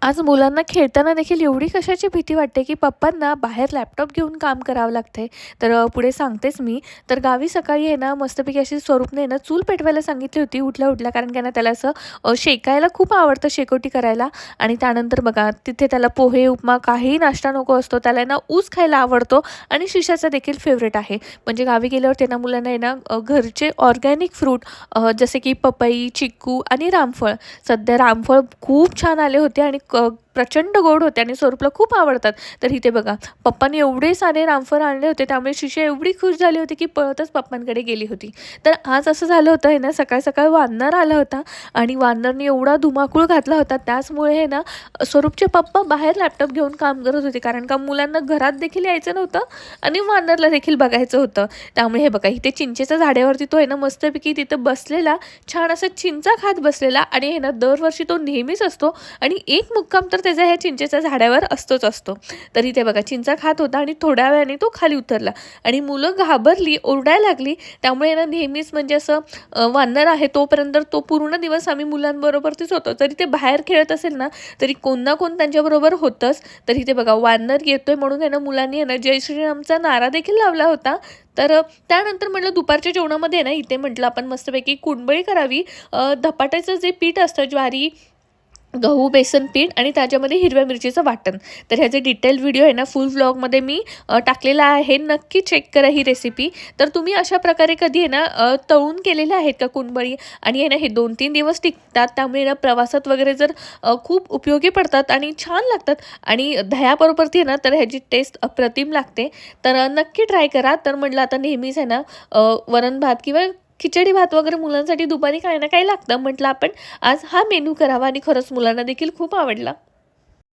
आज मुलांना खेळताना देखील एवढी कशाची भीती वाटते, की पप्पांना बाहेर लॅपटॉप घेऊन काम करावं लागतंय. तर पुढे सांगतेच मी. तर गावी सकाळी आहे ना, मस्तपैकी अशी स्वरूपने आहे ना, चूल पेटवायला सांगितली होती उठल्या-उठल्या. कारण की ना त्याला असं शेकायला खूप आवडतं, शेकोटी करायला. आणि त्यानंतर बघा तिथे त्याला पोहे, उपमा काहीही नाश्ता नको असतो. त्याला आहे ना ऊस खायला आवडतो आणि शिशाचा देखील फेव्हरेट आहे. म्हणजे गावी गेल्यावर त्यांना मुलांना आहे ना घरचे ऑर्गॅनिक फ्रूट जसे की पपई, चिक्कू आणि रामफळ. सध्या रामफळ खूप छान आले होते आणि प्रचंड गोड होते आणि स्वरूपला खूप आवडतात. तर इथे बघा पप्पांनी एवढे सारे रामफळ आणले होते, त्यामुळे शिशा एवढी खुश झाली होती की पळतच पप्पांकडे गेली होती. तर आज असं झालं होतं आहे ना, सकाळ सकाळ वानर आला होता आणि वानरने एवढा धुमाकूळ घातला होता. त्याचमुळे आहे ना स्वरूपचे पप्पा बाहेर लॅपटॉप घेऊन काम करत होते, कारण का मुलांना घरात देखील यायचं नव्हतं आणि वानरला देखील बघायचं होतं. त्यामुळे हे बघा इथे चिंचेच्या झाडावरती तो आहे ना मस्तपैकी तिथं बसलेला, छान असं चिंचा खात बसलेला. आणि हे ना दरवर्षी तो नेहमीच असतो आणि एक मुक्काम तर त्याचा ह्या चिंचेच्या झाडावर असतो. तर इथे बघा चिंचा खात होता आणि थोड्या वेळाने तो खाली उतरला आणि मुलं घाबरली, ओरडायला लागली. त्यामुळे ना नेहमीच म्हणजे असं वानर आहे तोपर्यंत तो पूर्ण दिवस आम्ही मुलांबरोबरतीच होतो. जरी ते बाहेर खेळत असेल ना, तरी कोण ना कोण त्यांच्याबरोबर होतंच. तर इथे बघा वानर येतोय म्हणून आहे ना मुलांनी आहे ना जय श्रीरामचा नारा देखील लावला होता. तर त्यानंतर म्हटलं दुपारच्या जेवणामध्ये ना इथे म्हटलं आपण मस्तपैकी कुंडबळी करावी. धपाट्याचं जे पीठ असतं ज्वारी, गहू, बेसन पीठ आणि त्याच्यामध्ये हिरव्या मिरचीचं वाटण. तर ह्याचे डिटेल व्हिडिओ आहे ना फुल व्लॉगमध्ये मी टाकलेला आहे. नक्की चेक करा ही रेसिपी. तर तुम्ही अशा प्रकारे कधी आहे ना तळून केलेल्या आहेत का कुंडबळी? आणि आहे ना हे 2-3 दिवस टिकतात. त्यामुळे ना प्रवासात वगैरे जर खूप उपयोगी पडतात आणि छान लागतात. आणि दह्याबरोबर ती आहे ना तर ह्याची टेस्ट अप्रतिम लागते. तर नक्की ट्राय करा. तर म्हटलं आता नेहमीच आहे ना वरण भात किंवा खिचडी भात वगैरे मुलांसाठी दुपारी काही ना काही लागतं. म्हटलं आपण आज हा मेनू करावा आणि खरंच मुलांना देखील खूप आवडला.